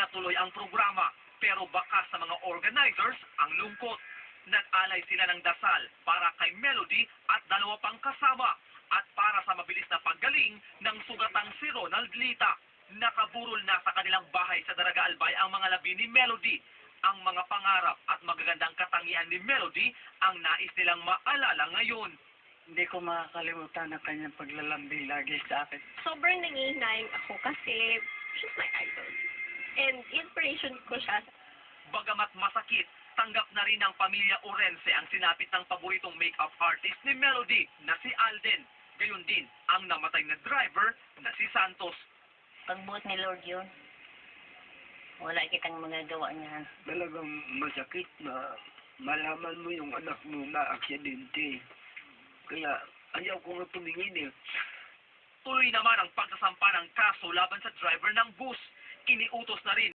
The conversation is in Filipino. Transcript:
Natuloy ang programa, pero bakas sa mga organizers ang lungkot. Nag-alay sila ng dasal para kay Melody at dalawa pang kasama at para sa mabilis na paggaling ng sugatang si Ronald Lita. Nakaburol na sa kanilang bahay sa Daraga Albay ang mga labi ni Melody. Ang mga pangarap at magagandang katangian ni Melody ang nais nilang maalala ngayon. Hindi ko makakalimutan ang kanyang paglalambing lagi sa akin. Sobrang nangihinayang ako kasi she's my idol. And inspiration ko siya. Bagamat masakit, tanggap na rin ng pamilya Orense ang sinapit ng paboritong makeup artist ni Melody na si Alden. Gayon din ang namatay na driver na si Santos. Pagbuot ni Lord yun. Wala kitang magagawa niyan. Talagang masakit na malaman mo yung anak mo na aksidente. Kaya ayaw ko nga tumingin eh. Tuloy naman ang pagsasampa ng kaso laban sa driver ng bus. Iniutos na rin